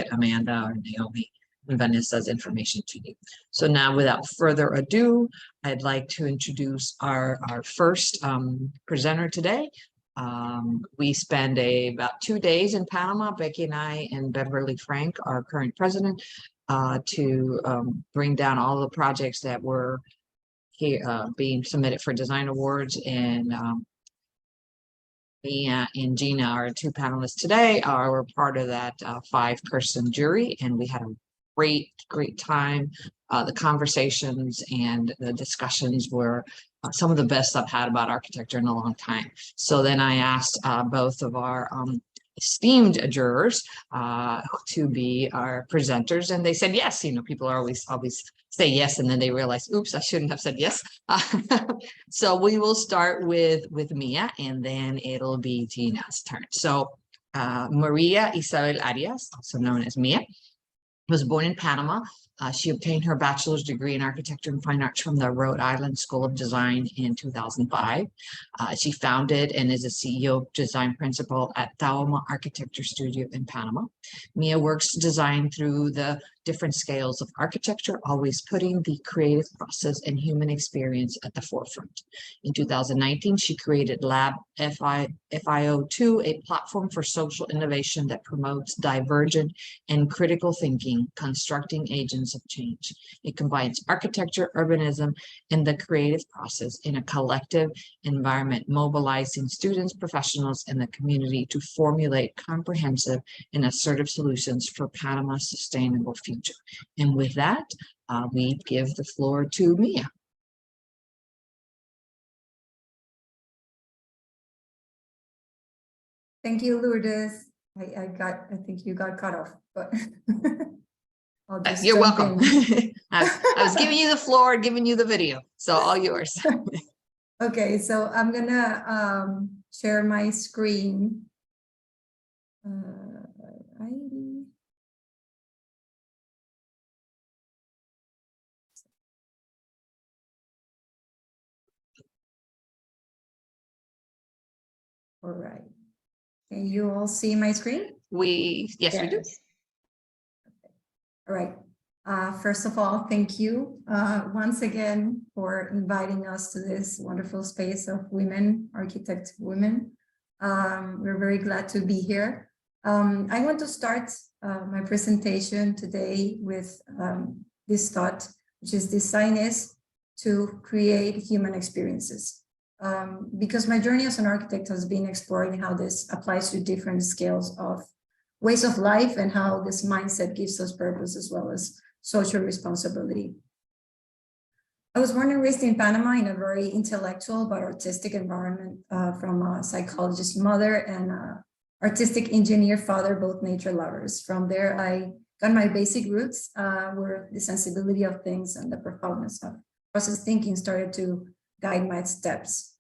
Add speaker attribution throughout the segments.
Speaker 1: get Amanda or Naomi and Vanessa's information to you. So now, without further ado, I'd like to introduce our first presenter today. We spend about 2 days in Panama, Becky and I, and Beverly Frank, our current president, to bring down all the projects that were here being submitted for design awards. And Mia and Gina, our 2 panelists today, are part of that 5-person jury, and we had a great time. The conversations and the discussions were some of the best I've had about architecture in a long time. So then I asked both of our esteemed jurors to be our presenters, and they said yes. You know, people are always say yes, and then they realize, oops, I shouldn't have said yes. So we will start with Mia, and then it'll be Gina's turn. So Maria Isabel Arias, also known as Mia, was born in Panama. She obtained her bachelor's degree in architecture and fine arts from the Rhode Island School of Design in 2005. She founded and is a CEO design principal at Taoma Architecture Studio in Panama. Mia works to design through the different scales of architecture, always putting the creative process and human experience at the forefront. In 2019, she created Lab FIO2, a platform for social innovation that promotes divergent and critical thinking, constructing agents of change. It combines architecture, urbanism, and the creative process in a collective environment, mobilizing students, professionals, and the community to formulate comprehensive and assertive solutions for Panama's sustainable future. And with that, we give the floor to Mia.
Speaker 2: Thank you, Lourdes. I think you got cut off, but I'll just
Speaker 1: You're welcome. I was giving you the floor, giving you the video, so all yours.
Speaker 2: Okay, so I'm gonna share my screen. All right. Can you all see my screen?
Speaker 1: Yes, we do.
Speaker 2: All right. First of all, thank you once again for inviting us to this wonderful space of women, architect women. We're very glad to be here. I want to start my presentation today with this thought, which is design is to create human experiences. Because my journey as an architect has been exploring how this applies to different scales of ways of life and how this mindset gives us purpose as well as social responsibility. I was born and raised in Panama in a very intellectual but artistic environment from a psychologist mother and an artistic engineer father, both nature lovers. From there, I got my basic roots where the sensibility of things and the profoundness of process thinking started to guide my steps.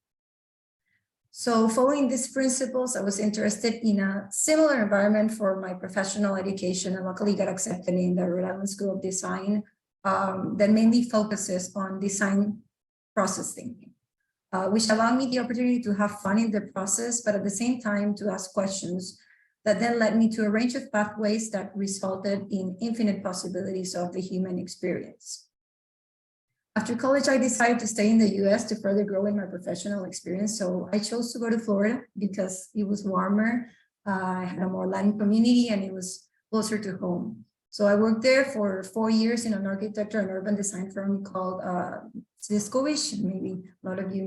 Speaker 2: So following these principles, I was interested in a similar environment for my professional education and luckily got accepted in the Rhode Island School of Design that mainly focuses on design process thinking, which allowed me the opportunity to have fun in the process, but at the same time to ask questions that then led me to a range of pathways that resulted in infinite possibilities of the human experience. After college, I decided to stay in the US to further grow in my professional experience. So I chose to go to Florida because it was warmer, I had a more Latin community, and it was closer to home. So I worked there for 4 years in an architecture and urban design firm called Siskovich. Maybe a lot of you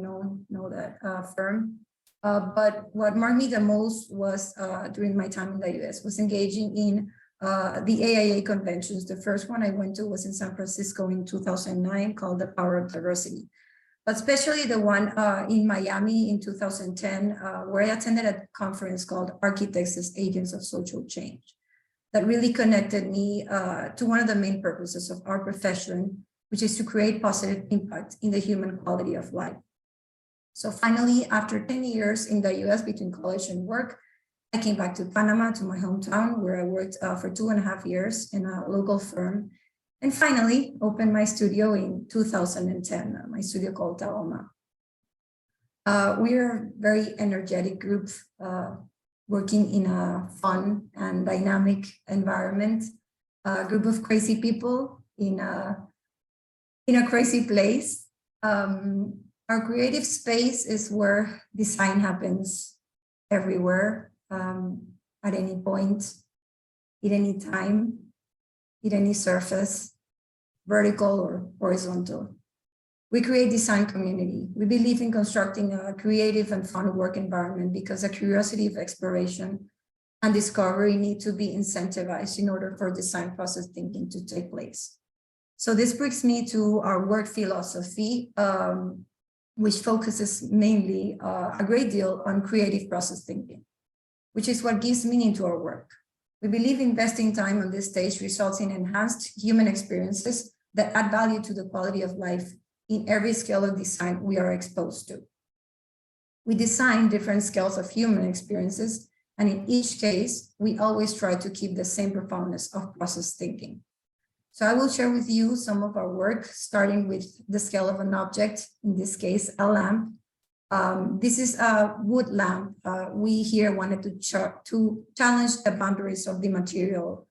Speaker 2: know that firm. But what marked me the most was during my time in the US was engaging in the AIA conventions. The first one I went to was in San Francisco in 2009 called The Power of Diversity, but especially the one in Miami in 2010, where I attended a conference called Architects as Agents of Social Change that really connected me to one of the main purposes of our profession, which is to create positive impact in the human quality of life. So finally, after 10 years in the US between college and work, I came back to Panama, to my hometown, where I worked for 2.5 years in a local firm, and finally opened my studio in 2010, my studio called Taoma. We are a very energetic group. working in a fun and dynamic environment, a group of crazy people in a crazy place. Our creative space is where design happens everywhere, at any point, at any time, at any surface, vertical or horizontal. We create design community. We believe in constructing a creative and fun work environment because a curiosity of exploration and discovery need to be incentivized in order for design process thinking to take place. So this brings me to our work philosophy, which focuses mainly a great deal on creative process thinking, which is what gives meaning to our work. We believe investing time on this stage results in enhanced human experiences that add value to the quality of life in every scale of design we are exposed to. We design different scales of human experiences, and in each case, we always try to keep the same profoundness of process thinking. So I will share with you some of our work, starting with the scale of an object, in this case, a lamp. This is a wood lamp. We here wanted to challenge the boundaries of the material,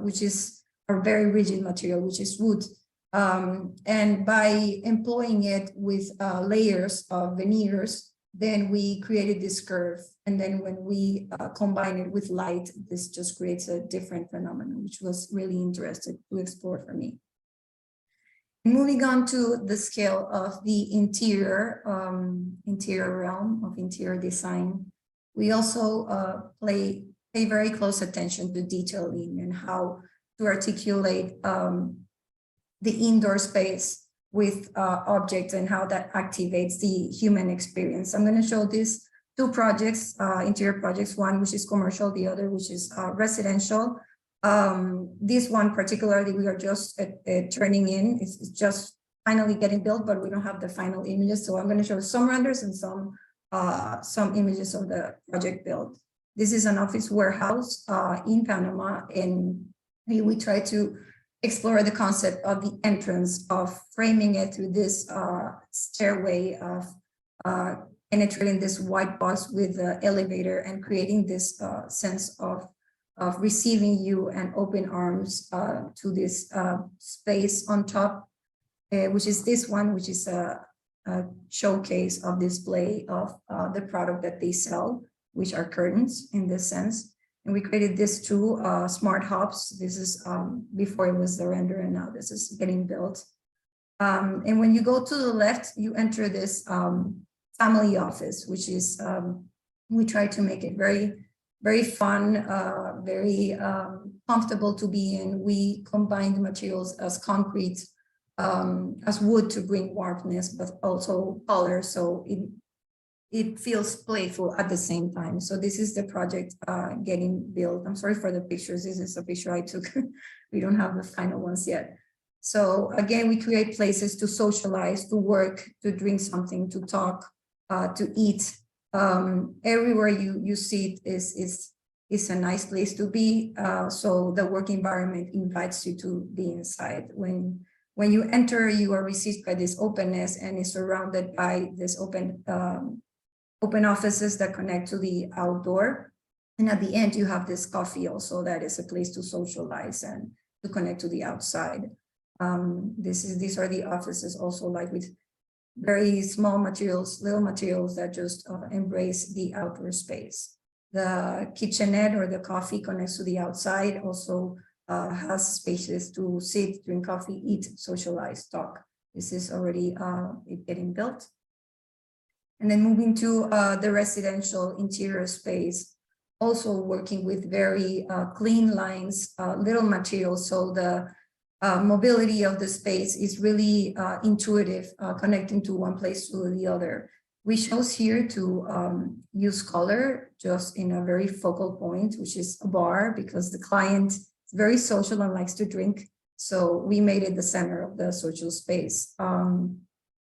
Speaker 2: which is a very rigid material, which is wood. And by employing it with layers of veneers, then we created this curve. And then when we combine it with light, this just creates a different phenomenon, which was really interesting to explore for me. Moving on to the scale of the interior realm of interior design, we also pay very close attention to detailing and how to articulate the indoor space with objects and how that activates the human experience. I'm going to show these two projects, interior projects, one which is commercial, the other which is residential. This one particularly we are just turning in. It's just finally getting built, but we don't have the final images. So I'm going to show some renders and some images of the project built. This is an office warehouse in Panama, and we try to explore the concept of the entrance, of framing it through this stairway of penetrating this white box with the elevator and creating this sense of receiving you and open arms to this space on top, which is this one, which is a showcase of display of the product that they sell, which are curtains in this sense. And we created these two smart hubs. This is before it was the render, and now this is getting built. And when you go to the left, you enter this family office, which is, we try to make it very fun, very comfortable to be in. We combined materials as concrete, as wood to bring warmthness, but also color. So it feels playful at the same time. So this is the project getting built. I'm sorry for the pictures. This is a picture I took. We don't have the final ones yet. So again, we create places to socialize, to work, to drink something, to talk, to eat. Everywhere you see it is a nice place to be. So the work environment invites you to be inside. When you enter, you are received by this openness and is surrounded by this open offices that connect to the outdoor. And at the end, you have this coffee also that is a place to socialize and to connect to the outside. These are the offices also, like with very small materials, little materials that just embrace the outdoor space. The kitchenette or the coffee connects to the outside, also has spaces to sit, drink coffee, eat, socialize, talk. This is already getting built. And then moving to the residential interior space, also working with very clean lines, little materials. So the mobility of the space is really intuitive, connecting to one place to the other. We chose here to use color just in a very focal point, which is a bar, because the client is very social and likes to drink. So we made it the center of the social space.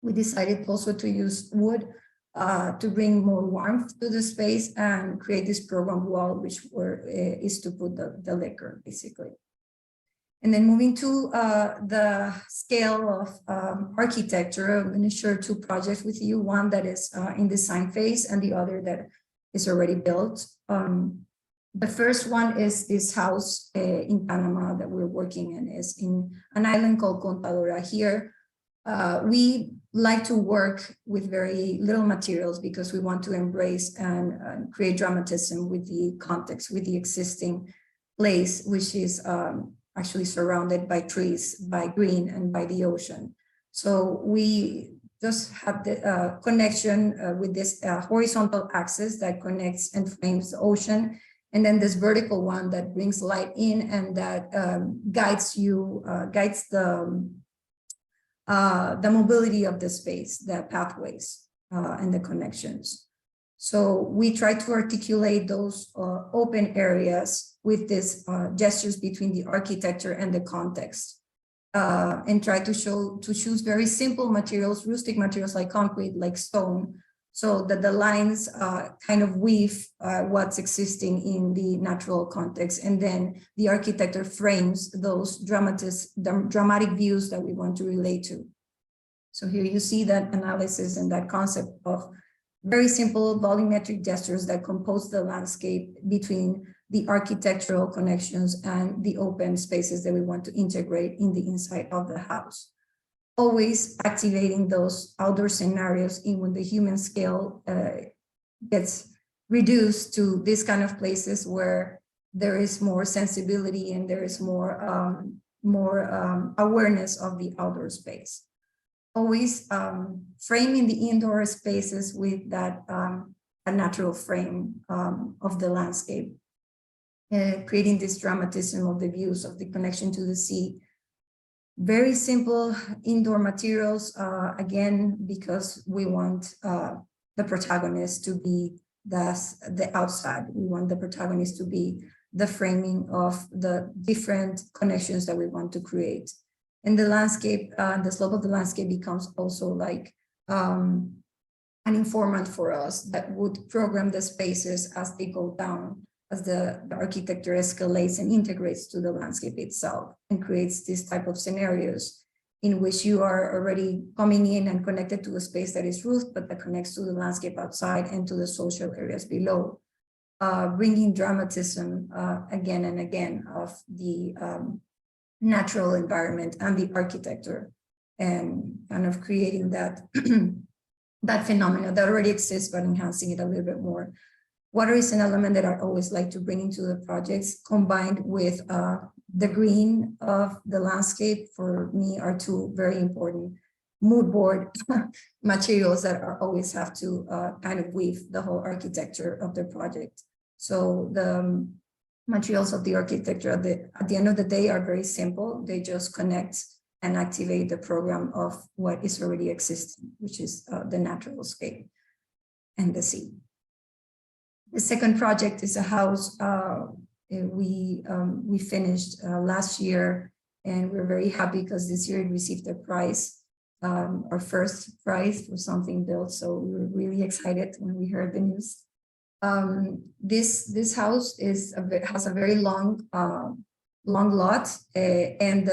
Speaker 2: We decided also to use wood to bring more warmth to the space and create this program wall, which is to put the liquor, basically. And then moving to the scale of architecture, I'm going to share two projects with you, one that is in design phase and the other that is already built. The first one is this house in Panama that we're working in, is in an island called Contadora. Here, we like to work with very little materials because we want to embrace and create dramatism with the context, with the existing place, which is actually surrounded by trees, by green, and by the ocean. So we just have the connection with this horizontal axis that connects and frames the ocean, and then this vertical one that brings light in and that guides the mobility of the space, the pathways and the connections. So we try to articulate those open areas with these gestures between the architecture and the context, and try to choose very simple materials, rustic materials like concrete, like stone, so that the lines kind of weave what's existing in the natural context, and then the architecture frames those dramatic views that we want to relate to. So here you see that analysis and that concept of very simple volumetric gestures that compose the landscape between the architectural connections and the open spaces that we want to integrate in the inside of the house. Always activating those outdoor scenarios in when the human scale gets reduced to this kind of places where there is more sensibility and there is more awareness of the outdoor space. Always framing the indoor spaces with that a natural frame of the landscape, creating this dramatism of the views, of the connection to the sea. Very simple indoor materials, again, because we want the protagonist to be the outside. We want the protagonist to be the framing of the different connections that we want to create. And the landscape, the slope of the landscape becomes also like an informant for us that would program the spaces as they go down, as the architecture escalates and integrates to the landscape itself, and creates this type of scenarios in which you are already coming in and connected to a space that is roofed, but that connects to the landscape outside and to the social areas below, bringing dramatism again and again of the natural environment and the architecture, and kind of creating that that phenomena that already exists, but enhancing it a little bit more. Water is an element that I always like to bring into the projects, combined with the green of the landscape. For me, are two very important mood board materials that are always have to kind of weave the whole architecture of the project. So the materials of the architecture at the end of the day are very simple. They just connect and activate the program of what is already existing, which is the natural scape and the sea. The second project is a house we finished last year, and we're very happy because this year it received a prize, our first prize for something built. So we were really excited when we heard the news. This house has a very long lot, and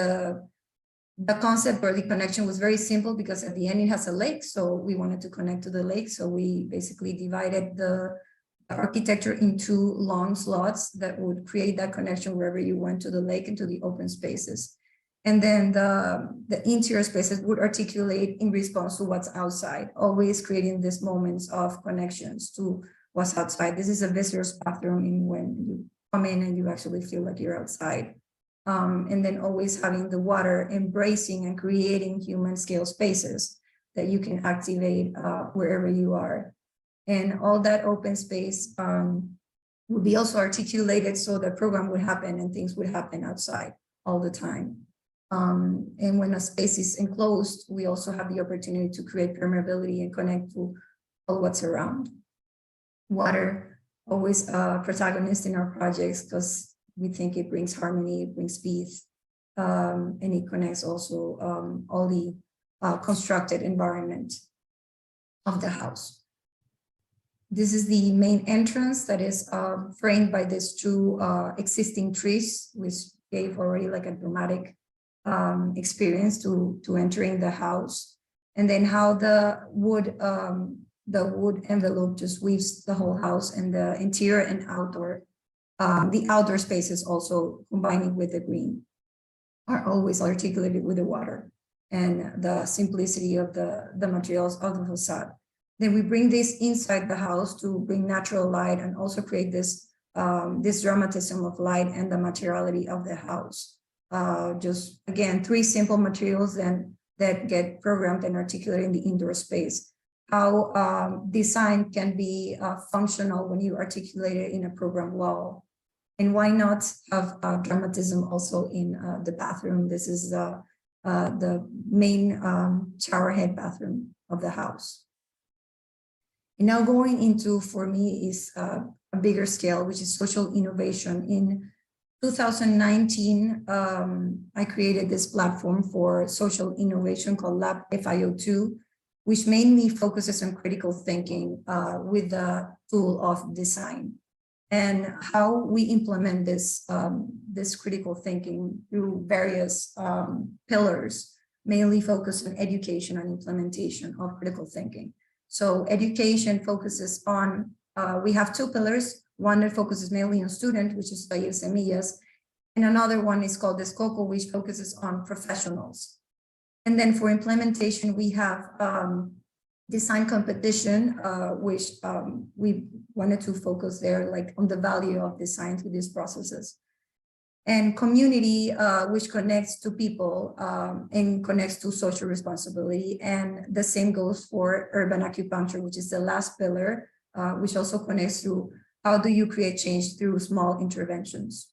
Speaker 2: the concept or the connection was very simple because at the end it has a lake. So we wanted to connect to the lake. So we basically divided the architecture into long slots that would create that connection wherever you went to the lake and to the open spaces. And then the interior spaces would articulate in response to what's outside, always creating these moments of connections to what's outside. This is a visitor's bathroom in when you come in and you actually feel like you're outside. And then always having the water embracing and creating human scale spaces that you can activate wherever you are. And all that open space would be also articulated so the program would happen and things would happen outside all the time. And when a space is enclosed, we also have the opportunity to create permeability and connect to all what's around. Water, always a protagonist in our projects because we think it brings harmony, it brings peace, and it connects also all the constructed environment of the house. This is the main entrance that is framed by these two existing trees, which gave already like a dramatic experience to entering the house. And then how the wood the wood envelope just weaves the whole house, and the interior and outdoor, the outdoor spaces also combining with the green are always articulated with the water and the simplicity of the materials of the facade. Then we bring this inside the house to bring natural light and also create this this dramatism of light and the materiality of the house. Just again, 3 simple materials then that get programmed and articulated in the indoor space. How design can be functional when you articulate it in a program wall. And why not have dramatism also in the bathroom? This is the main shower head bathroom of the house. And now going into, for me, is a bigger scale, which is social innovation. In 2019, I created this platform for social innovation called Lab FIO2, which mainly focuses on critical thinking with the tool of design, and how we implement this, this critical thinking through various pillars, mainly focused on education and implementation of critical thinking. So education focuses on, we have 2 pillars, one that focuses mainly on student, which is Taller Semillas, and another one is called Texcoco, which focuses on professionals. And then for implementation, we have design competition, which we wanted to focus there, like on the value of design through these processes. And community, which connects to people and connects to social responsibility. And the same goes for urban acupuncture, which is the last pillar, which also connects to how do you create change through small interventions.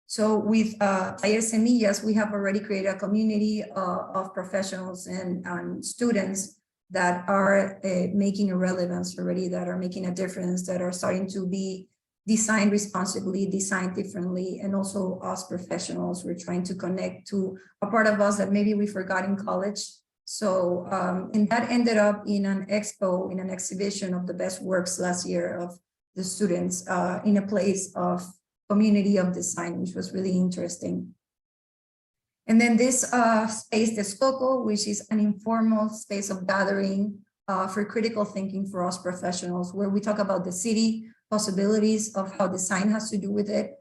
Speaker 2: So with Taller Semillas, we have already created a community of professionals and students that are making a relevance already, that are making a difference, that are starting to be designed responsibly, designed differently, and also us professionals, we're trying to connect to a part of us that maybe we forgot in college. So, and that ended up in an expo, in an exhibition of the best works last year of the students in a place of community of design, which was really interesting. And then this space, Texcoco, which is an informal space of gathering for critical thinking for us professionals, where we talk about the city, possibilities of how design has to do with it.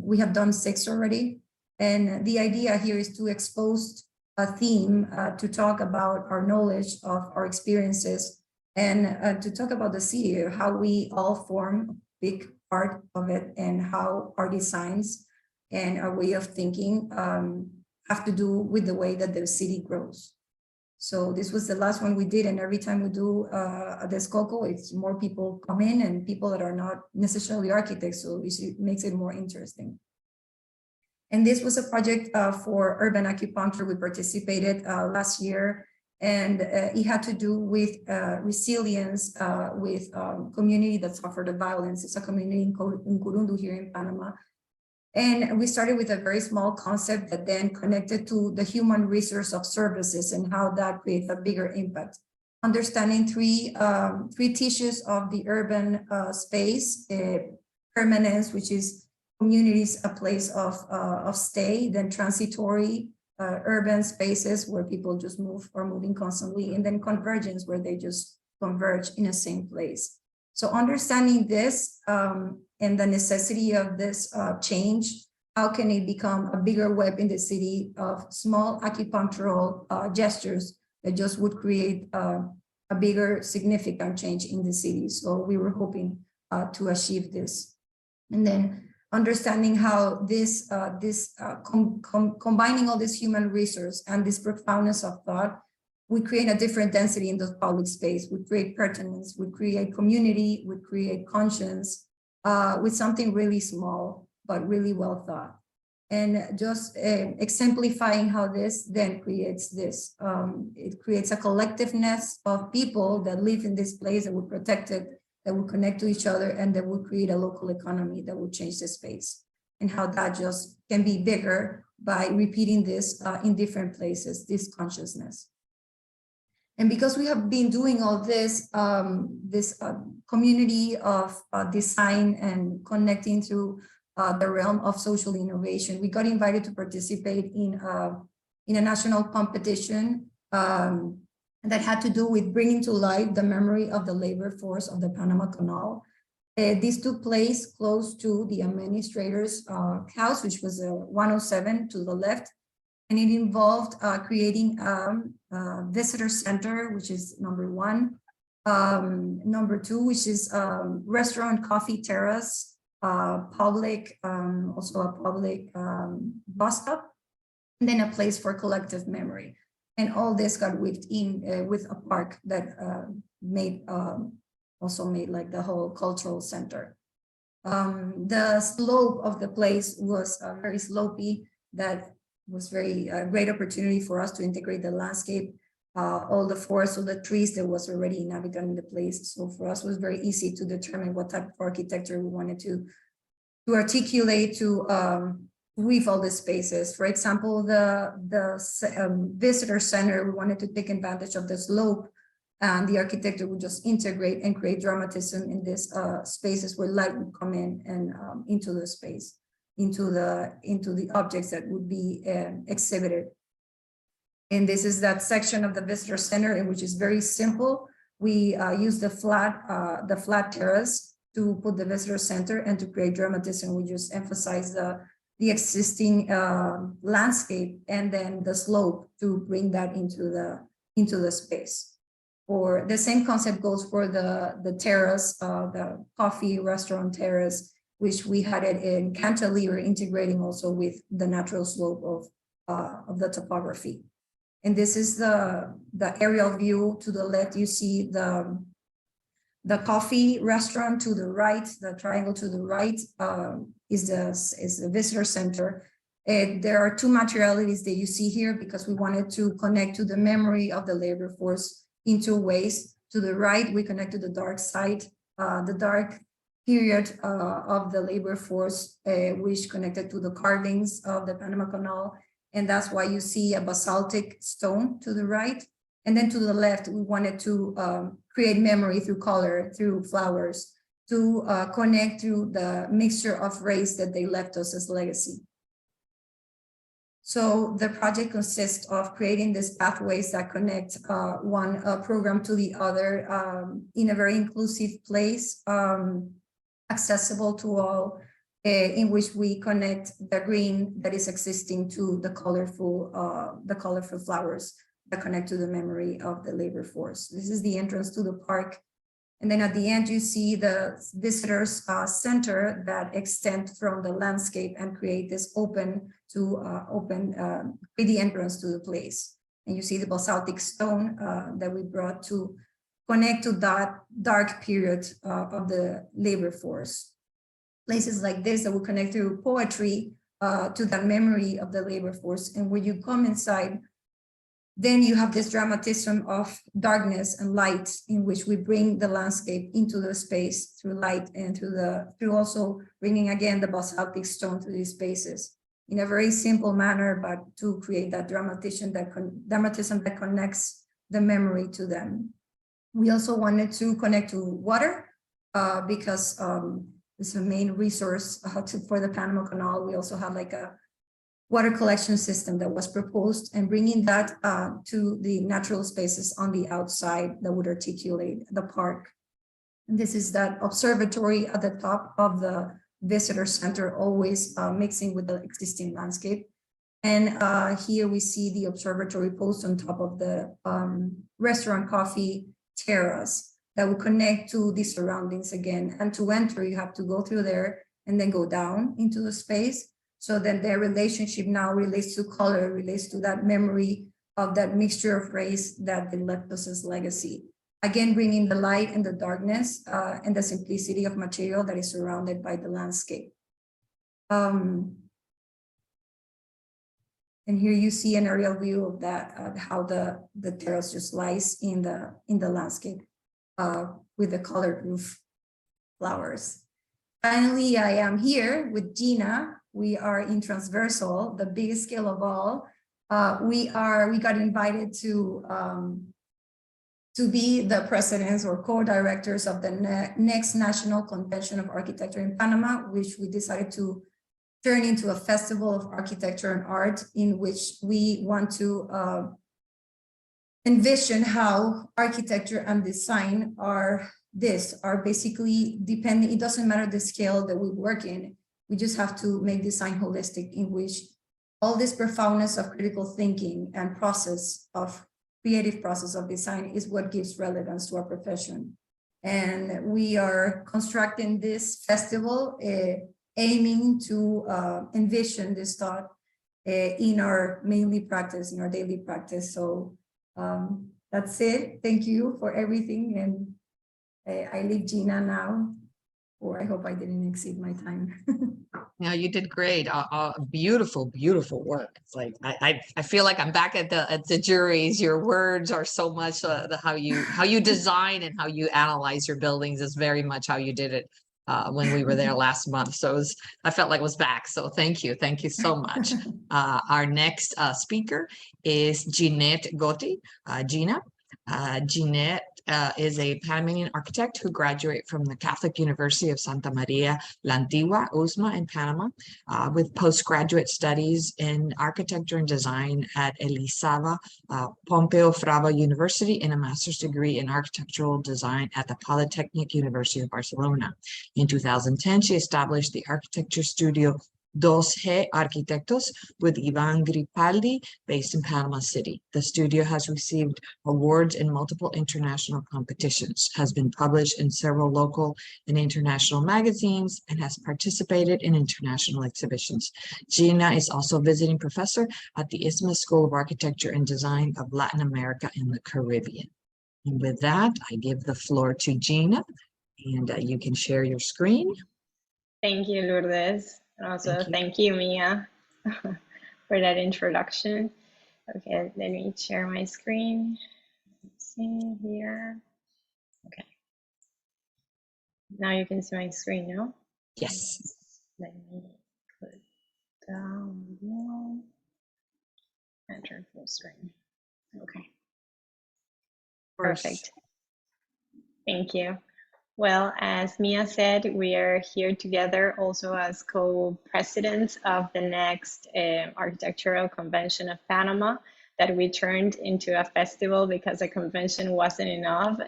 Speaker 2: We have done 6 already. And the idea here is to expose a theme to talk about our knowledge of our experiences and to talk about the city, how we all form a big part of it, and how our designs and our way of thinking have to do with the way that the city grows. So this was the last one we did, and every time we do a Texcoco, it's more people come in and people that are not necessarily architects, so it makes it more interesting. And this was a project for urban acupuncture. We participated last year, and it had to do with resilience with community that suffered the violence. It's a community in Curundu here in Panama. And we started with a very small concept that then connected to the human resource of services and how that creates a bigger impact. Understanding three tissues of the urban space, permanence, which is communities, a place of stay, then transitory urban spaces where people just move or moving constantly, and then convergence, where they just converge in the same place. So understanding this and the necessity of this change, how can it become a bigger web in the city of small acupunctural gestures that just would create a bigger significant change in the city. So we were hoping to achieve this. And then understanding how this, combining all this human resource and this profoundness of thought, we create a different density in the public space. We create pertinence, we create community, we create conscience with something really small, but really well thought. And just exemplifying how this then creates this. It creates a collectiveness of people that live in this place, that would protect it, that would connect to each other, and that would create a local economy that would change the space. And how that just can be bigger by repeating this in different places, this consciousness. And because we have been doing all this, community of design and connecting through the realm of social innovation, we got invited to participate in a national competition and that had to do with bringing to light the memory of the labor force of the Panama Canal. This took place close to the administrator's house, which was 107 to the left, and it involved creating a visitor center, which is number one. Number two, which is restaurant, coffee terrace, public, also a public bus stop, and then a place for collective memory. And all this got weaved in with a park that also made like the whole cultural center. The slope of the place was very slopey. That was very great opportunity for us to integrate the landscape, all the forests, all the trees that was already inhabited in the place. So for us, it was very easy to determine what type of architecture we wanted to articulate, to weave all the spaces. For example, the visitor center, we wanted to take advantage of the slope, and the architecture would just integrate and create dramatism in these spaces where light would come in and into the space, into the objects that would be exhibited. And this is that section of the visitor center, in which is very simple. We use the flat terrace to put the visitor center and to create dramatism. We just emphasize the existing landscape and then the slope to bring that into the space. Or the same concept goes for the terrace, the coffee restaurant terrace, which we had it in cantilever, integrating also with the natural slope of the topography. And this is the aerial view. To the left, you see the coffee restaurant. To the right, the triangle to the right is the visitor center. There are two materialities that you see here because we wanted to connect to the memory of the labor force in two ways. To the right, we connect to the dark side, the dark period of the labor force, which connected to the carvings of the Panama Canal. And that's why you see a basaltic stone to the right. And then to the left, we wanted to create memory through color, through flowers, to connect to the mixture of race that they left us as legacy. So the project consists of creating these pathways that connect one program to the other in a very inclusive place, accessible to all, in which we connect the green that is existing to the colorful flowers that connect to the memory of the labor force. This is the entrance to the park. And then at the end, you see the visitors center that extend from the landscape and create this open the entrance to the place. And you see the basaltic stone that we brought to connect to that dark period of the labor force. Places like this that will connect to poetry, to the memory of the labor force. And when you come inside, then you have this dramatism of darkness and light, in which we bring the landscape into the space through light and through also bringing again the basaltic stone to these spaces in a very simple manner, but to create that dramatism that connects the memory to them. We also wanted to connect to water because it's a main resource for the Panama Canal. We also have like a water collection system that was proposed, and bringing that to the natural spaces on the outside that would articulate the park. And this is that observatory at the top of the visitor center, always mixing with the existing landscape. And here we see the observatory post on top of the restaurant coffee terrace that will connect to the surroundings again. And to enter, you have to go through there and then go down into the space. So then their relationship now relates to color, relates to that memory of that mixture of race that they left us as legacy. Again, bringing the light and the darkness and the simplicity of material that is surrounded by the landscape. And here you see an aerial view of that, how the terrace just lies in the landscape with the colored roof flowers. Finally, I am here with Gina. We are in Transversal, the biggest scale of all. We got invited to be the presidents or co-directors of the next National Convention of Architecture in Panama, which we decided to turn into a festival of architecture and art, in which we want to envision how architecture and design are basically depending. It doesn't matter the scale that we work in. We just have to make design holistic, in which all this profoundness of critical thinking and creative process of design is what gives relevance to our profession. And we are constructing this festival aiming to envision this thought in our daily practice. So that's it. Thank you for everything. And I leave Gina now, or I hope I didn't exceed my time.
Speaker 1: No, you did great. Beautiful, beautiful work. It's like I feel like I'm back at the juries. Your words are so much how you design and how you analyze your buildings is very much how you did it when we were there last month. So I felt like it was back. So thank you so much. Our next speaker is Ginette Gotti. Gina. Ginette is a Panamanian architect who graduated from the Catholic University of Santa Maria La Antigua, USMA in Panama, with postgraduate studies in architecture and design at Elisava Pompeu Fabra University and a master's degree in architectural design at the Polytechnic University of Barcelona. In 2010, she established the architecture studio 2G Arquitectos with Ivan Gripaldi, based in Panama City. The studio has received awards in multiple international competitions, has been published in several local and international magazines, and has participated in international exhibitions. Gina is also visiting professor at the ISMA School of Architecture and Design of Latin America and the Caribbean. And with that, I give the floor to Gina, and you can share your screen.
Speaker 3: Thank you, Lourdes. And also thank you, Mia, for that introduction. Okay, let me share my screen. Let's see here. Okay. Now you can see my screen, no?
Speaker 1: Yes.
Speaker 3: Let me put down below. Enter full screen. Okay. Perfect. Thank you. Well, as Mia said, we are here together also as co-presidents of the next Architectural Convention of Panama that we turned into a festival because a convention wasn't enough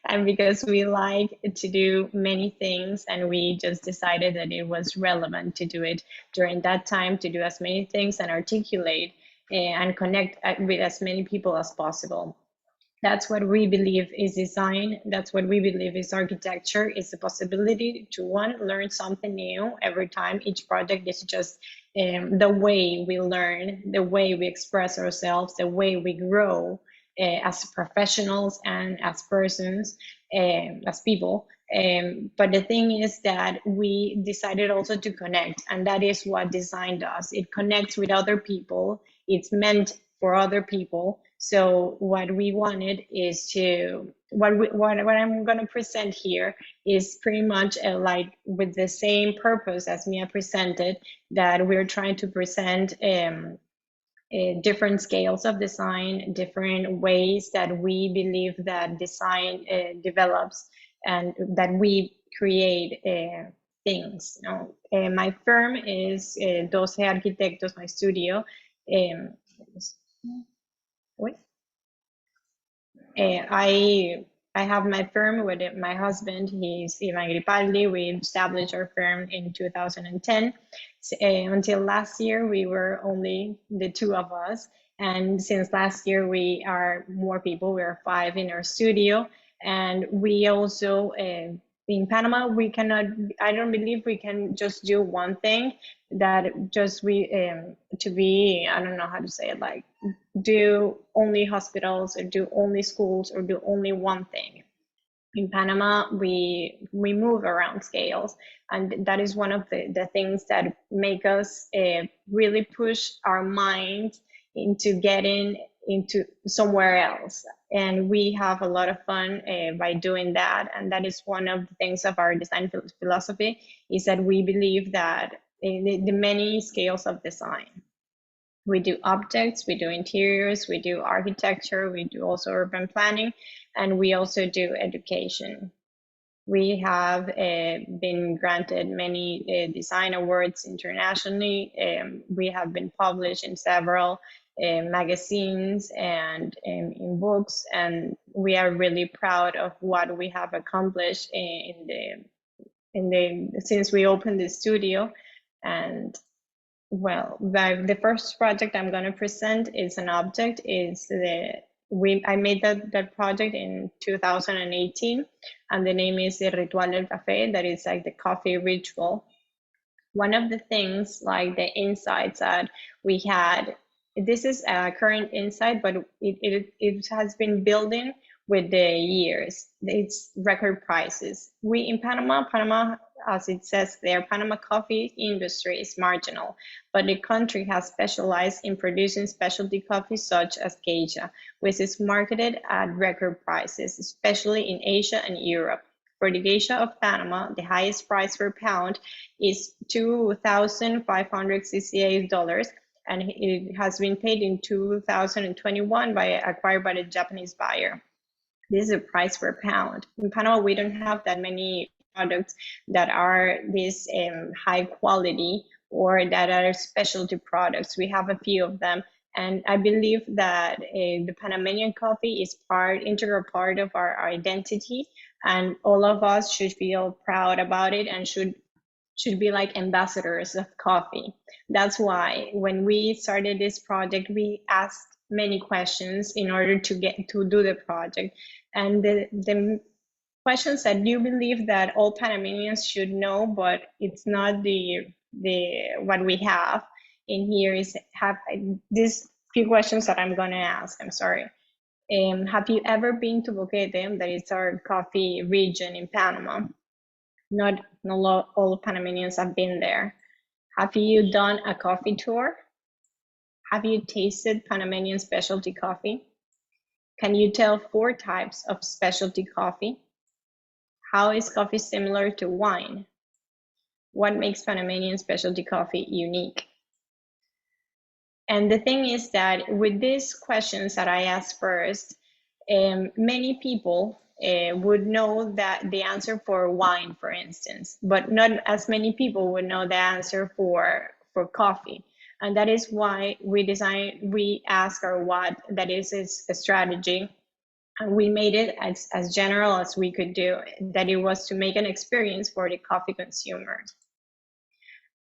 Speaker 3: and because we like to do many things, and we just decided that it was relevant to do it during that time, to do as many things and articulate and connect with as many people as possible. That's what we believe is design. That's what we believe is architecture. It's the possibility to, one, learn something new every time. Each project is just the way we learn, the way we express ourselves, the way we grow as professionals and as persons, as people. But the thing is that we decided also to connect, and that is what design does. It connects with other people. It's meant for other people. So what we wanted is to, what I'm going to present here is pretty much like with the same purpose as Mia presented, that we're trying to present different scales of design, different ways that we believe that design develops and that we create things. My firm is 2G Arquitectos, my studio. I have my firm with my husband. He's Ivan Gripaldi. We established our firm in 2010. Until last year, we were only the two of us. And since last year, we are more people. We are 5 in our studio. And we also, in Panama, we cannot, I don't believe we can just do one thing, that just to be, I don't know how to say it, like do only hospitals or do only schools or do only one thing. In Panama, we move around scales, and that is one of the things that make us really push our mind into getting into somewhere else. And we have a lot of fun by doing that. And that is one of the things of our design philosophy, is that we believe that in the many scales of design. We do objects, we do interiors, we do architecture, we do also urban planning, and we also do education. We have been granted many design awards internationally. We have been published in several magazines and in books, and we are really proud of what we have accomplished since we opened the studio. And well, the first project I'm going to present is an object. I made that project in 2018, and the name is the Ritual del Café. That is like the coffee ritual. One of the things, like the insights that we had, this is a current insight, but it has been building with the years. It's record prices. We in Panama, as it says there, Panama coffee industry is marginal, but the country has specialized in producing specialty coffee such as Geisha, which is marketed at record prices, especially in Asia and Europe. For the Geisha of Panama, the highest price per pound is $2,568, and it has been paid in 2021 acquired by the Japanese buyer. This is a price per pound. In Panama, we don't have that many products that are this high quality or that are specialty products. We have a few of them. And I believe that the Panamanian coffee is integral part of our identity, and all of us should feel proud about it and should be like ambassadors of coffee. That's why when we started this project, we asked many questions in order to do the project. And the questions that you believe that all Panamanians should know, but it's not what we have in here is these few questions that I'm going to ask. I'm sorry. Have you ever been to Boquete? That is our coffee region in Panama. Not all Panamanians have been there. Have you done a coffee tour? Have you tasted Panamanian specialty coffee? Can you tell 4 types of specialty coffee? How is coffee similar to wine? What makes Panamanian specialty coffee unique? And the thing is that with these questions that I asked first, many people would know that the answer for wine, for instance, but not as many people would know the answer for coffee. And that is why we ask our what, that is a strategy. And we made it as general as we could do, that it was to make an experience for the coffee consumers.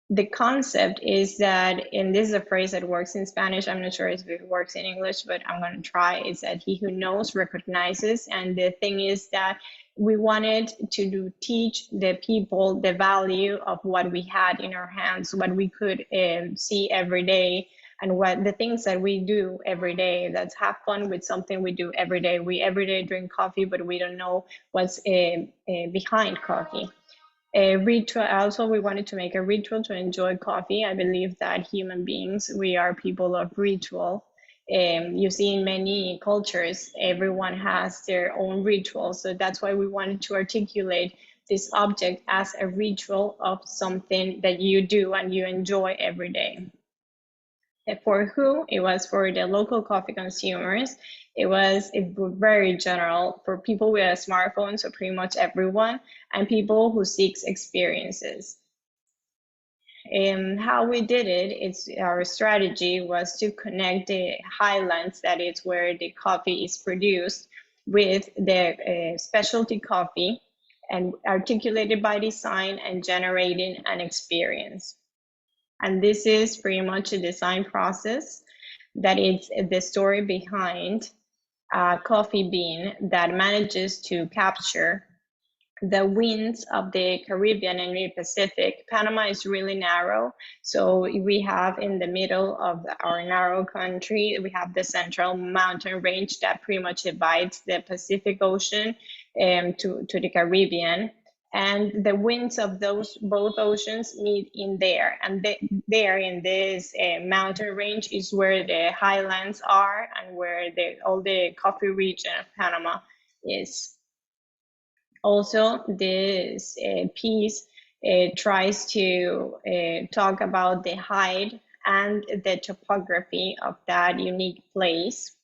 Speaker 3: The concept is that, and this is a phrase that works in Spanish, I'm not sure if it works in English, but I'm going to try, is that he who knows recognizes. And the thing is that we wanted to teach the people the value of what we had in our hands, what we could see every day, and what the things that we do every day. That's have fun with something we do every day. We every day drink coffee, but we don't know what's behind coffee. A ritual. Also, we wanted to make a ritual to enjoy coffee. I believe that human beings, we are people of ritual. You see in many cultures, everyone has their own ritual. So that's why we wanted to articulate this object as a ritual of something that you do and you enjoy every day. For who? It was for the local coffee consumers. It was very general for people with a smartphone, so pretty much everyone, and people who seek experiences. How we did it, our strategy was to connect the highlands, that is where the coffee is produced, with the specialty coffee, and articulated by design and generating an experience. And this is pretty much a design process, that it's the story behind a coffee bean that manages to capture the winds of the Caribbean and the Pacific. Panama is really narrow, so we have in the middle of our narrow country, we have the Central Mountain Range that pretty much divides the Pacific Ocean to the Caribbean. And the winds of both oceans meet in there. And there in this mountain range is where the highlands are and where all the coffee region of Panama is. Also, this piece tries to talk about the height and the topography of that unique place.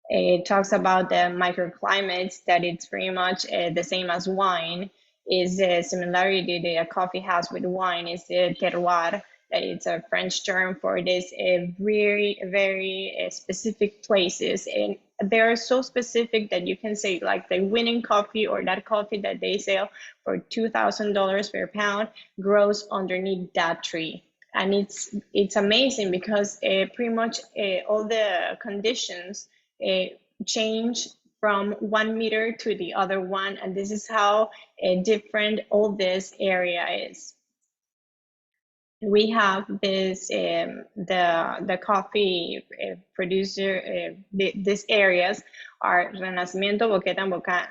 Speaker 3: It talks about the microclimates, that it's pretty much the same as wine. Is the similarity that a coffee has with wine is the terroir, that it's a French term for this very specific places. And they are so specific that you can say like the winning coffee or that coffee that they sell for $2,000 per pound grows underneath that tree. And it's amazing because pretty much all the conditions change from 1 meter to the other one, and this is how different all this area is. We have this the coffee producer. These areas are Renacimiento, Boqueta, and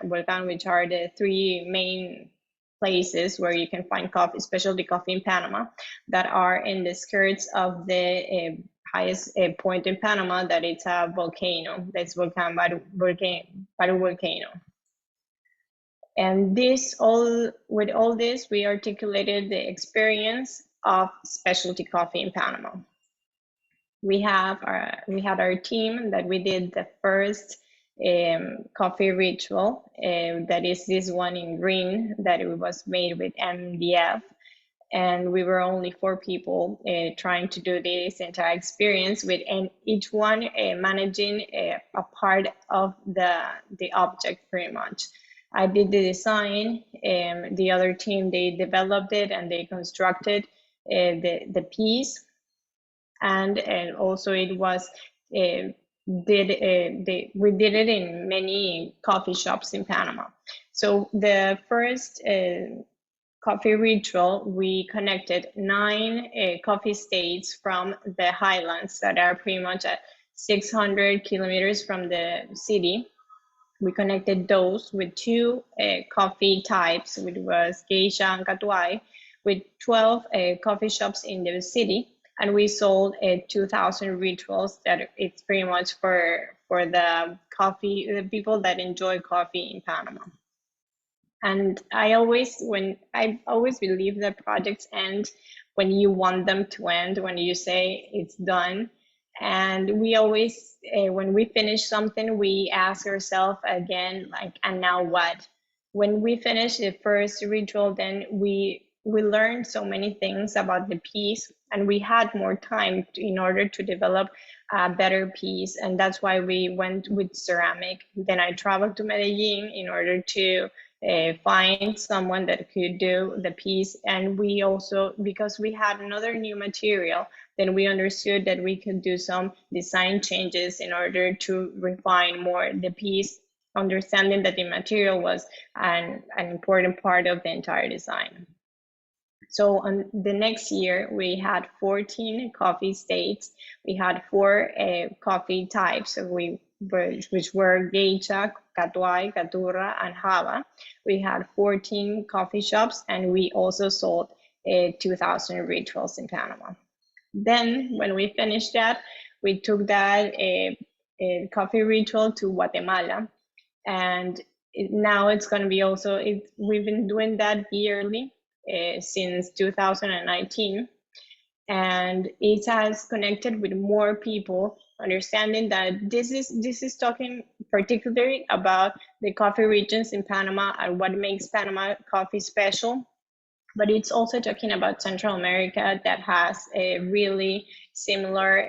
Speaker 3: Volcan, which are the three main places where you can find coffee, specialty coffee in Panama, that are in the skirts of the highest point in Panama, that it's a volcano. That's Volcan Baru volcano. And with all this, we articulated the experience of specialty coffee in Panama. We had our team that we did the first coffee ritual, that is this one in green, that it was made with MDF, and we were only 4 people trying to do this entire experience, with each one managing a part of the object pretty much. I did the design, the other team, they developed it and they constructed the piece, and also it was we did it in many coffee shops in Panama. So the first coffee ritual, we connected 9 coffee states from the highlands that are pretty much at 600 kilometers from the city. We connected those with 2 coffee types, which was Geisha and Catuai, with 12 coffee shops in the city, and we sold 2,000 rituals. That it's pretty much for the people that enjoy coffee in Panama. And I always believe that projects end when you want them to end, when you say it's done. And we always, when we finish something, we ask ourselves again, like, and now what? When we finish the first ritual, then we learned so many things about the piece, and we had more time in order to develop a better piece. And that's why we went with ceramic. Then I traveled to Medellin in order to find someone that could do the piece. And we also, because we had another new material, then we understood that we could do some design changes in order to refine more the piece, understanding that the material was an important part of the entire design. So on the next year, we had 14 coffee states. We had 4 coffee types, which were Geisha, Catuai, Caturra, and Java. We had 14 coffee shops, and we also sold 2,000 rituals in Panama. Then when we finished that, we took that coffee ritual to Guatemala. And now it's going to be also, we've been doing that yearly since 2019. And it has connected with more people, understanding that this is talking particularly about the coffee regions in Panama and what makes Panama coffee special. But it's also talking about Central America that has a really similar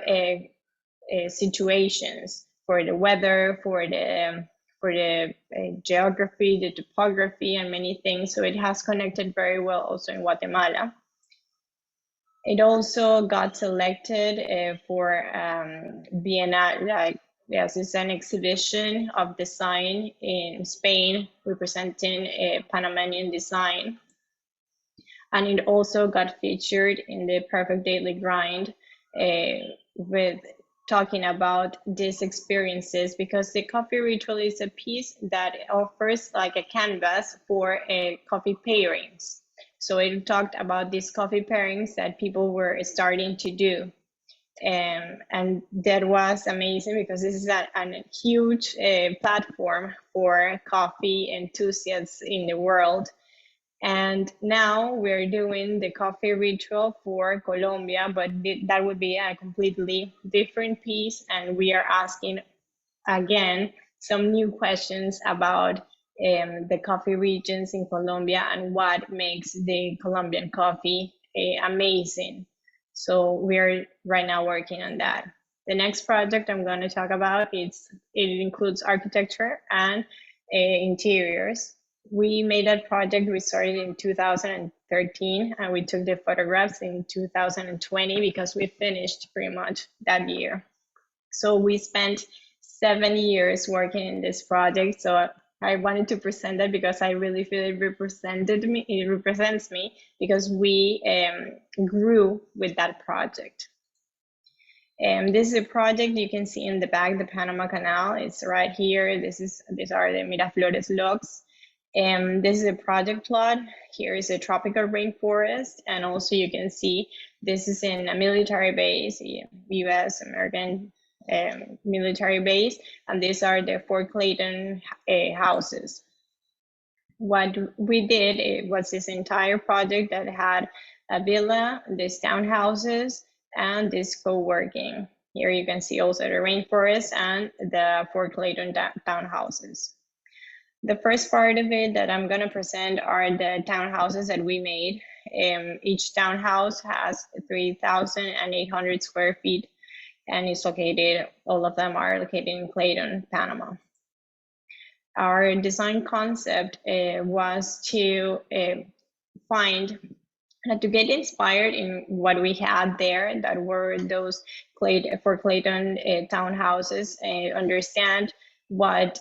Speaker 3: situations for the weather, for the geography, the topography, and many things. So it has connected very well also in Guatemala. It also got selected for Bienal, like, yes, it's an exhibition of design in Spain representing a Panamanian design. And it also got featured in the Perfect Daily Grind with talking about these experiences, because the coffee ritual is a piece that offers like a canvas for coffee pairings. So it talked about these coffee pairings that people were starting to do. And that was amazing, because this is a huge platform for coffee enthusiasts in the world. And now we're doing the coffee ritual for Colombia, but that would be a completely different piece. And we are asking, again, some new questions about the coffee regions in Colombia and what makes the Colombian coffee amazing. So we're right now working on that. The next project I'm going to talk about it includes architecture and interiors. We made that project. We started in 2013 and we took the photographs in 2020 because we finished pretty much that year. So we spent 7 years working in this project. So I wanted to present that because I really feel it represents me because we grew with that project. This is a project you can see in the back, the Panama Canal. It's right here. These are the Miraflores locks. This is a project plot. Here is a tropical rainforest. And also you can see this is in a military base, US, American military base. And these are the Fort Clayton houses. What we did, it was this entire project that had a villa, these townhouses, and this co-working. Here you can see also the rainforest and the Fort Clayton townhouses. The first part of it that I'm going to present are the townhouses that we made. Each townhouse has 3,800 square feet and is located, all of them are located in Clayton, Panama. Our design concept was to to get inspired in what we had there, that were those Fort Clayton townhouses, understand what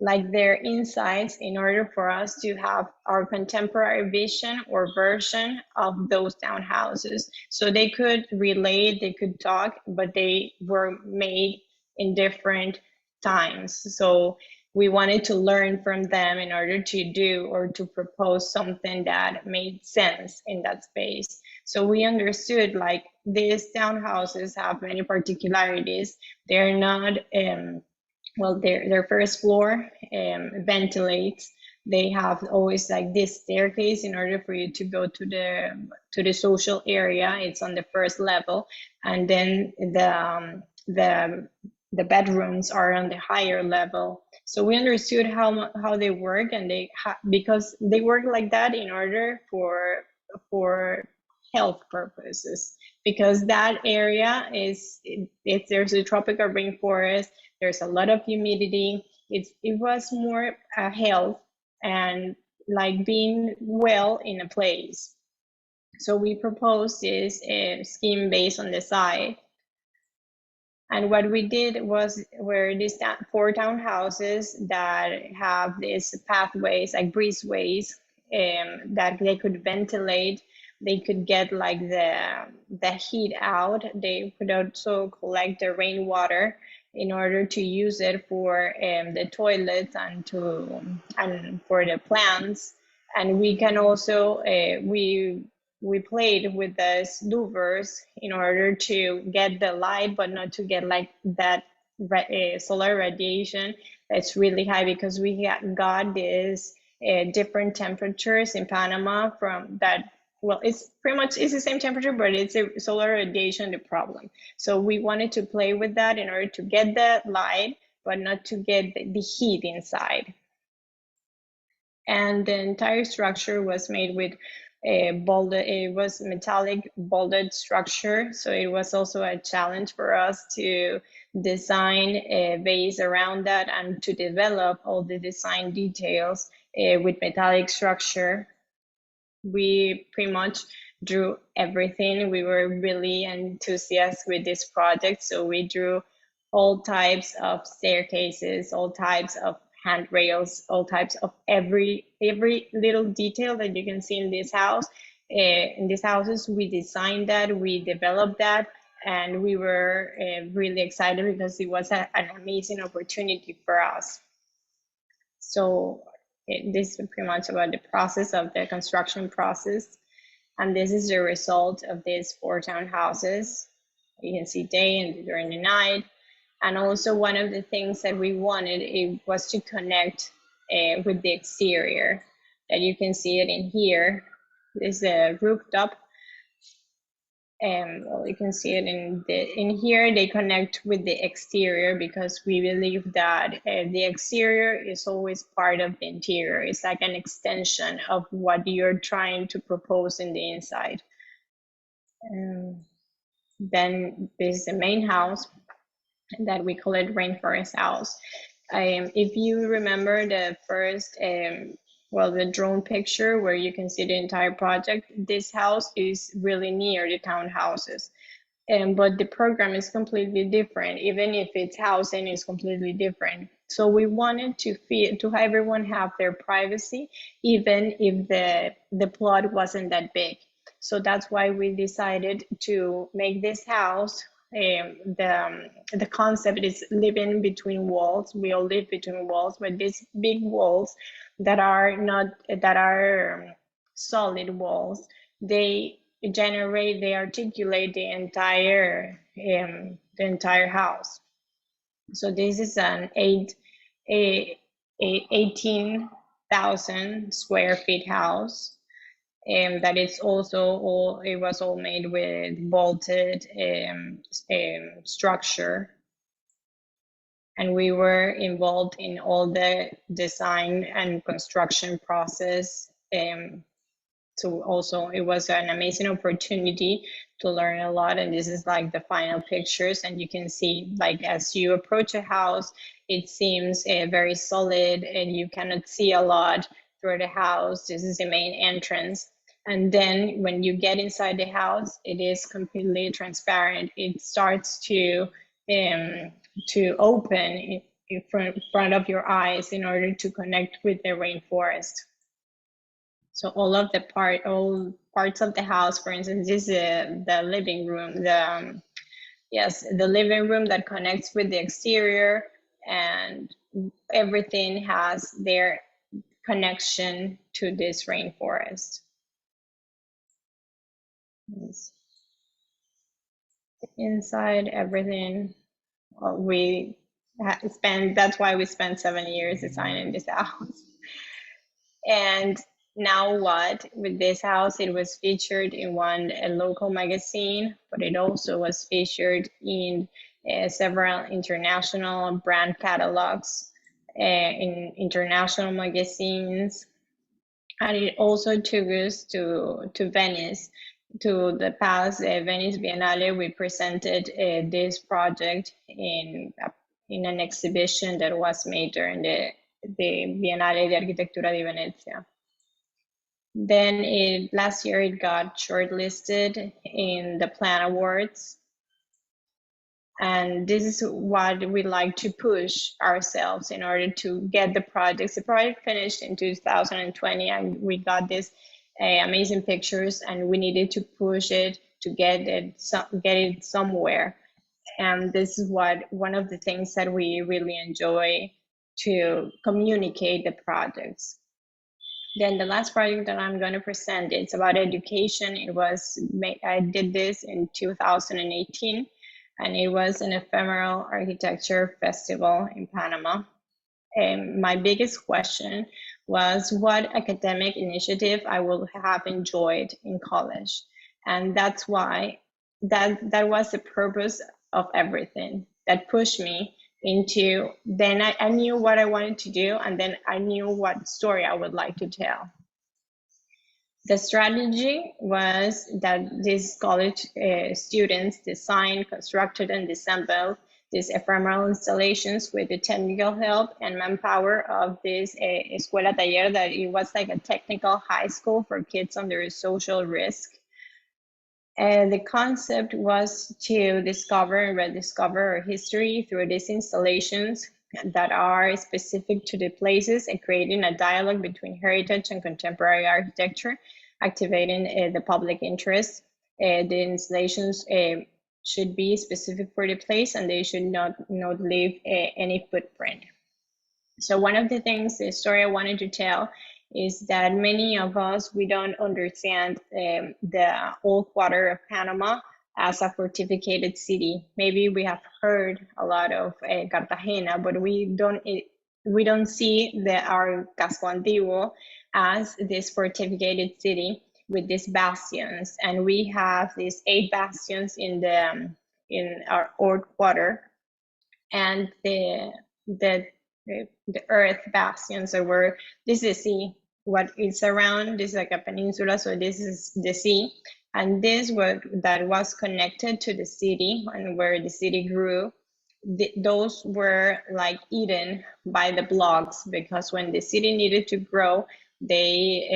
Speaker 3: like their insights in order for us to have our contemporary vision or version of those townhouses. So they could relate, they could talk, but they were made in different times. So we wanted to learn from them in order to do or to propose something that made sense in that space. So we understood like these townhouses have many particularities. They're not, well, their first floor ventilates. They have always like this staircase in order for you to go to the social area. It's on the first level, and then the bedrooms are on the higher level. So we understood how they work, and because they work like that in order for health purposes, because that area there's a tropical rainforest, there's a lot of humidity. It was more health and like being well in a place. So we proposed this scheme based on the site. And what we did were these 4 townhouses that have these pathways, like breezeways, that they could ventilate. They could get like the heat out. They could also collect the rainwater in order to use it for the toilets and for the plants. And we can also we played with the louvers in order to get the light, but not to get like that solar radiation that's really high, because we got these different temperatures in Panama from that. Well, it's pretty much it's the same temperature, but it's a solar radiation the problem. So we wanted to play with that in order to get the light, but not to get the heat inside. And the entire structure was made with it was metallic bolded structure. So it was also a challenge for us to design a base around that and to develop all the design details with metallic structure. We pretty much drew everything. We were really enthusiastic with this project. So we drew all types of staircases, all types of handrails, all types of every little detail that you can see in this house. In these houses, we designed that, we developed that, and we were really excited because it was an amazing opportunity for us. So this is pretty much about the process of the construction process. And this is the result of these 4 townhouses. You can see day and during the night. And also one of the things that we wanted was to connect with the exterior. That you can see it in here. This is a rooftop. Well, you can see it in here. They connect with the exterior because we believe that the exterior is always part of the interior. It's like an extension of what you're trying to propose in the inside. Then there's the main house that we call it Rainforest House. If you remember the first, the drone picture where you can see the entire project, this house is really near the townhouses. But the program is completely different, even if its housing is completely different. So we wanted to have everyone have their privacy, even if the plot wasn't that big. So that's why we decided to make this house. The concept is living between walls. We all live between walls, but these big walls that are solid walls, they articulate the entire house. So this is an 18,000 square feet house, that it was all made with bolted structure. And we were involved in all the design and construction process. So also it was an amazing opportunity to learn a lot. And this is like the final pictures. And you can see, like, as you approach a house, it seems very solid and you cannot see a lot through the house. This is the main entrance. And then when you get inside the house, it is completely transparent. It starts to open in front of your eyes in order to connect with the rainforest. So all parts of the house, for instance, this is the living room, the living room that connects with the exterior, and everything has their connection to this rainforest. Inside everything, that's why we spent 7 years designing this house. And now with this house, it was featured in a local magazine, but it also was featured in several international brand catalogs, in international magazines. And it also took us to Venice, to the past Venice Biennale. We presented this project in an exhibition that was made during the Biennale de Arquitectura di Venezia. Then last year it got shortlisted in the Plan Awards. And this is what we like to push ourselves in order to get the project. The project finished in 2020 and we got these amazing pictures, and we needed to push it to get it somewhere. And this is one of the things that we really enjoy, to communicate the projects. Then the last project that I'm going to present, it's about education. I did this in 2018, and it was an ephemeral architecture festival in Panama. And my biggest question was what academic initiative I would have enjoyed in college. And that's why that was the purpose of everything that pushed me into, then I knew what I wanted to do, and then I knew what story I would like to tell. The strategy was that these college students designed, constructed, and assembled these ephemeral installations with the technical help and manpower of this Escuela Taller, that it was like a technical high school for kids under social risk. And the concept was to discover and rediscover our history through these installations that are specific to the places, and creating a dialogue between heritage and contemporary architecture, activating the public interest. The installations should be specific for the place, and they should not leave any footprint. So one of the things, the story I wanted to tell, is that many of us, we don't understand the old quarter of Panama as a fortificated city. Maybe we have heard a lot of Cartagena, but we don't see our Casco Antiguo as this fortificated city with these bastions. And we have these 8 bastions in our old quarter, and the earth bastions this is the sea. What is around, this is like a peninsula, so this is the sea. And this that was connected to the city and where the city grew, those were like eaten by the blocks, because when the city needed to grow, these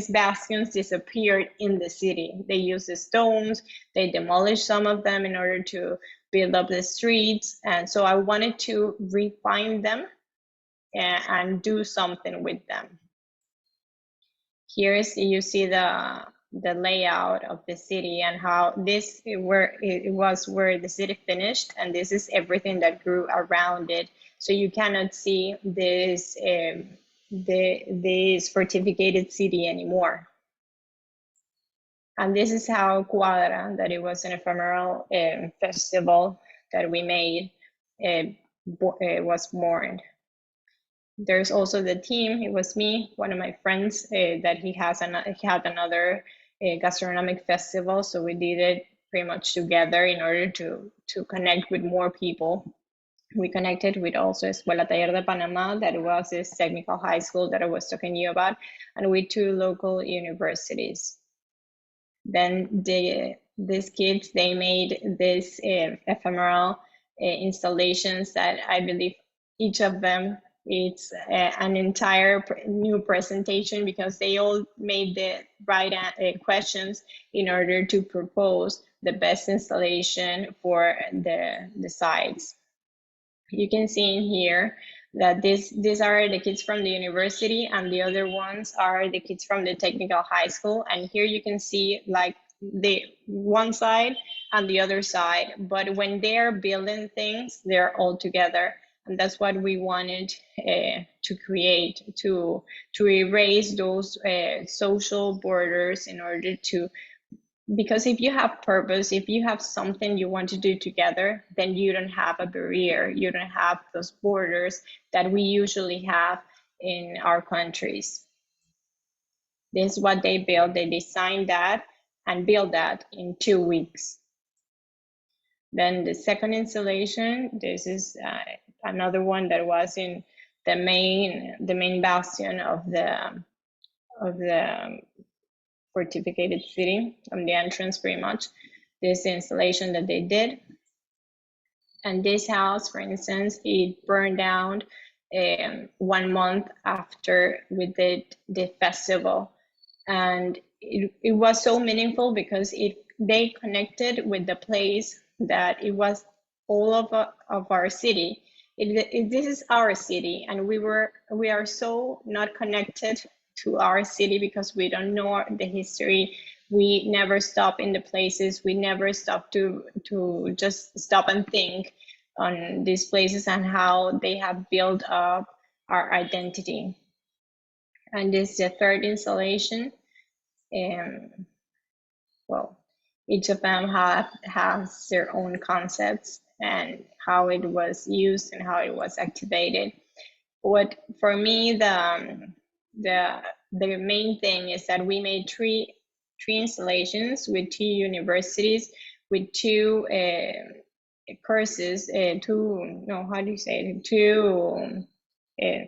Speaker 3: bastions disappeared in the city. They used the stones, they demolished some of them in order to build up the streets. And so I wanted to refine them and do something with them. You see the layout of the city and how it was where the city finished, and this is everything that grew around it. So you cannot see this fortificated city anymore. And this is how Cuadra, that it was an ephemeral festival that we made, was born. There's also the team. It was me, one of my friends, that he had another gastronomic festival. So we did it pretty much together in order to connect with more people. We connected with also Escuela Taller de Panama, that was this technical high school that I was talking to you about, and with 2 local universities. Then these kids, they made this ephemeral installations that I believe each of them, it's an entire new presentation, because they all made the right questions in order to propose the best installation for the sites. You can see in here that these are the kids from the university, and the other ones are the kids from the technical high school. And here you can see like the one side and the other side, but when they're building things, they're all together. And that's what we wanted to create, to erase those social borders, in order to, because if you have purpose, if you have something you want to do together, then you don't have a barrier, you don't have those borders that we usually have in our countries. This is what they built. They designed that and built that in 2 weeks. Then the second installation, this is another one that was in the main bastion of the fortificated city, on the entrance pretty much. This installation that they did. And this house, for instance, it burned down 1 month after we did the festival. And it was so meaningful, because they connected with the place that it was all of our city. This is our city, and we are so not connected to our city, because we don't know the history. We never stop in the places. We never stop to just stop and think on these places and how they have built up our identity. And this is the third installation. Well, each of them has their own concepts and how it was used and how it was activated. What for me, the main thing is that we made three installations with 2 universities, with 2 courses, 2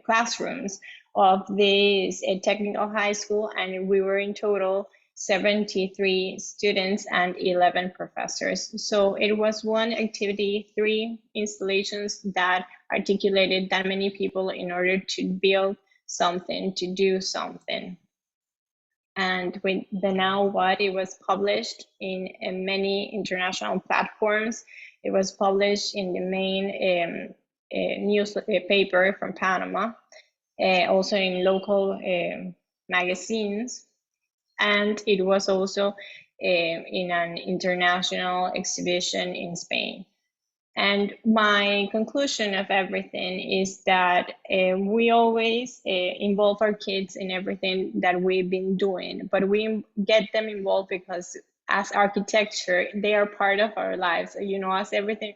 Speaker 3: classrooms of this technical high school, and we were in total 73 students and 11 professors. So it was one activity, 3 installations that articulated that many people in order to build something, to do something. And with the Now What, it was published in many international platforms. It was published in the main newspaper from Panama, also in local magazines. And it was also in an international exhibition in Spain. And my conclusion of everything is that we always involve our kids in everything that we've been doing, but we get them involved because as architecture, they are part of our lives. You know, as everything,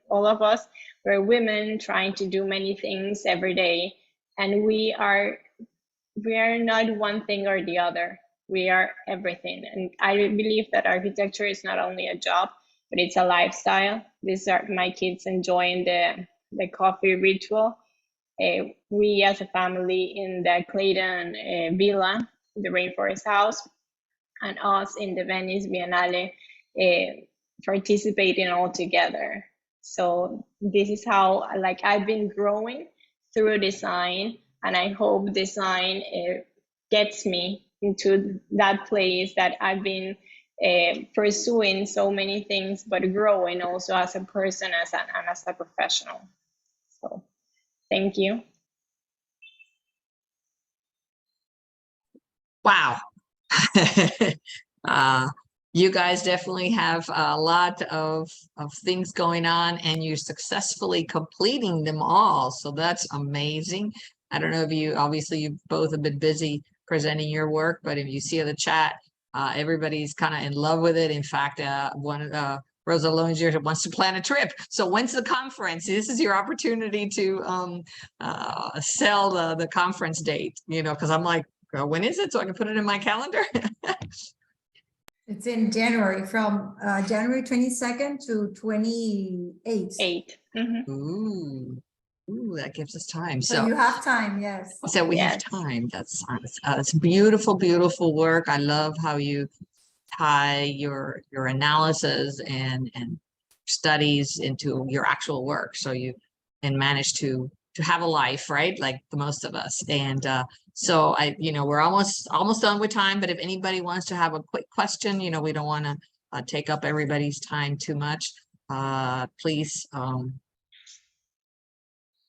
Speaker 3: all of us, we're women trying to do many things every day, and we are not one thing or the other. We are everything. And I believe that architecture is not only a job, but it's a lifestyle. These are my kids enjoying the coffee ritual. we as a family in the Clayton Villa, the Rainforest House, and us in the Venice Biennale participating all together. So this is how like I've been growing through design, and I hope design gets me into that place that I've been pursuing so many things, but growing also as a person, and as a professional. So thank you.
Speaker 1: Wow. You guys definitely have a lot of things going on, and you're successfully completing them all. So that's amazing. I don't know if you, obviously you both have been busy presenting your work, but if you see the chat, everybody's kind of in love with it. In fact, Rosa Lowinger wants to plan a trip. So when's the conference? This is your opportunity to sell the conference date, you know, because I'm like, when is it? So I can put it in my calendar.
Speaker 2: It's in January, from January 22nd to 28th.
Speaker 3: 8. Mhm.
Speaker 1: Ooh, that gives us time.
Speaker 2: So you have time, yes.
Speaker 1: So we have
Speaker 3: Yes.
Speaker 1: time. That's it's beautiful, beautiful work. I love how you tie your analysis and studies into your actual work. So you can manage to have a life, right? Like the most of us. And so we're almost done with time, but if anybody wants to have a quick question, you know, we don't want to take up everybody's time too much. Please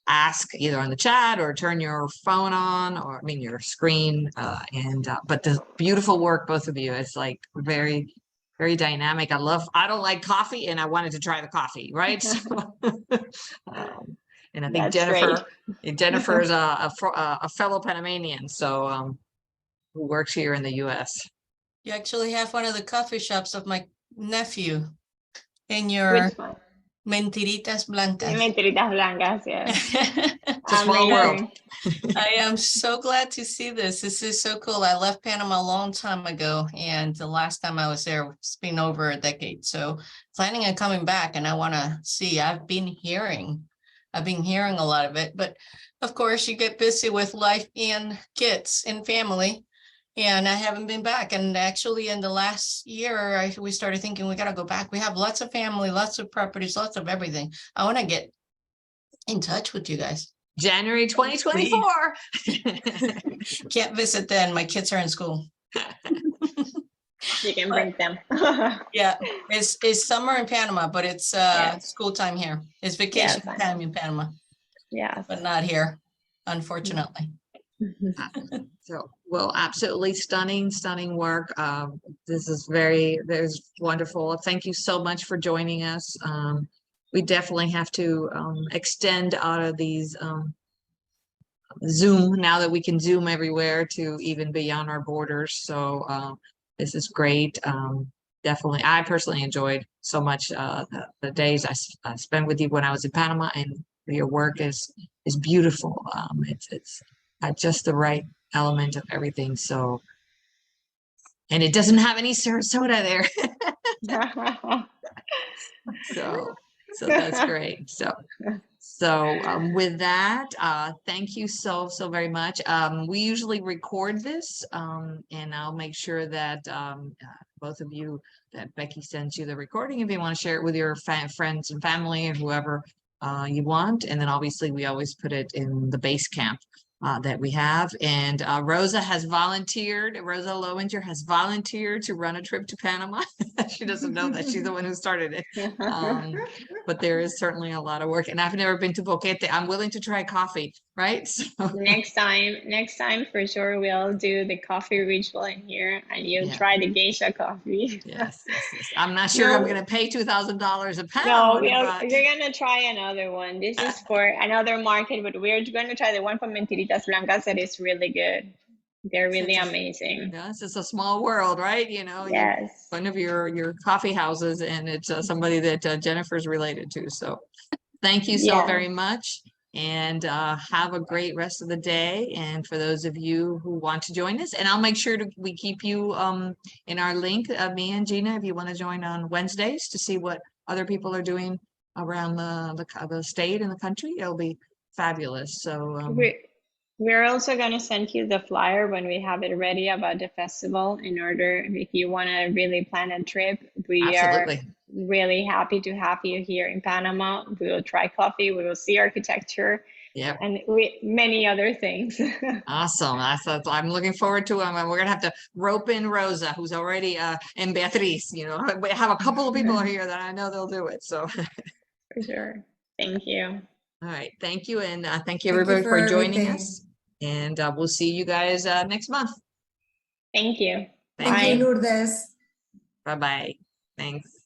Speaker 1: ask either on the chat or turn your phone on, or I mean your screen, but the beautiful work, both of you, it's like very, very dynamic. I don't like coffee, and I wanted to try the coffee, right? So, and I think
Speaker 3: That's great.
Speaker 1: Jennifer is a fellow Panamanian, so who works here in the U.S.
Speaker 4: You actually have one of the coffee shops of my nephew in your
Speaker 3: Which one?
Speaker 4: Mentiritas Blancas.
Speaker 3: Mentiritas Blancas, yes.
Speaker 1: It's a small world.
Speaker 4: I am so glad to see this. This is so cool. I left Panama a long time ago, and the last time I was there, it's been over a decade. So planning on coming back, and I want to see. I've been hearing a lot of it, but of course you get busy with life and kids and family, and I haven't been back. And actually in the last year, we started thinking we got to go back. We have lots of family, lots of properties, lots of everything. I want to get in touch with you guys.
Speaker 1: January 2024.
Speaker 4: Can't visit then. My kids are in school.
Speaker 3: You can bring them.
Speaker 4: Yeah, it's summer in Panama, but it's
Speaker 3: Yes.
Speaker 4: school time here. It's vacation
Speaker 3: Yes,
Speaker 4: time in Panama,
Speaker 3: Yes.
Speaker 4: but not here, unfortunately.
Speaker 1: So, well, absolutely stunning work. This is wonderful. Thank you so much for joining us. We definitely have to extend out of these Zoom, now that we can Zoom everywhere, to even beyond our borders. So this is great. Definitely, I personally enjoyed so much the days I spent with you when I was in Panama, and your work is beautiful. It's just the right element of everything. So, and it doesn't have any Sarasota there. So that's great. So with that, thank you so very much. We usually record this, and I'll make sure that both of you, that Becky sends you the recording if you want to share it with your friends and family and whoever you want. And then obviously we always put it in the base camp that we have. And Rosa Lowinger has volunteered to run a trip to Panama. She doesn't know that she's the one who started it. But there is certainly a lot of work, and I've never been to Boquete. I'm willing to try coffee, right? So
Speaker 3: Next time for sure we'll do the coffee ritual in here, and you'll try the geisha coffee.
Speaker 1: Yes. I'm not sure I'm gonna pay $2,000 a pound.
Speaker 3: No, you're gonna try another one. This is for another market, but we're gonna try the one from Mentiritas Blancas that is really good. They're really amazing.
Speaker 1: Yes, it's a small world, right? You know,
Speaker 3: Yes.
Speaker 1: One of your coffee houses, and it's somebody that Jennifer's related to. So thank you so very much, and have a great rest of the day. And for those of you who want to join us, and I'll make sure we keep you in our link, me and Gina, if you want to join on Wednesdays to see what other people are doing around the state and the country. It'll be fabulous. So
Speaker 3: We're also going to send you the flyer when we have it ready about the festival in order, if you want to really plan a trip, we
Speaker 1: absolutely.
Speaker 3: are really happy to have you here in Panama. We will try coffee, we will see architecture,
Speaker 1: Yep.
Speaker 3: and many other things.
Speaker 1: Awesome. I'm looking forward to them. And we're gonna have to rope in Rosa, who's already and Beatriz, you know, we have a couple of people here that I know they'll do it. So
Speaker 3: For sure. Thank you.
Speaker 1: all right. Thank you. And thank you
Speaker 2: Thank you
Speaker 1: everybody
Speaker 2: for
Speaker 1: for joining
Speaker 2: everything.
Speaker 1: us. And we'll see you guys next month.
Speaker 3: Thank you.
Speaker 1: Thank
Speaker 2: Thank you,
Speaker 3: Bye.
Speaker 2: Lourdes.
Speaker 1: Bye-bye. Thanks.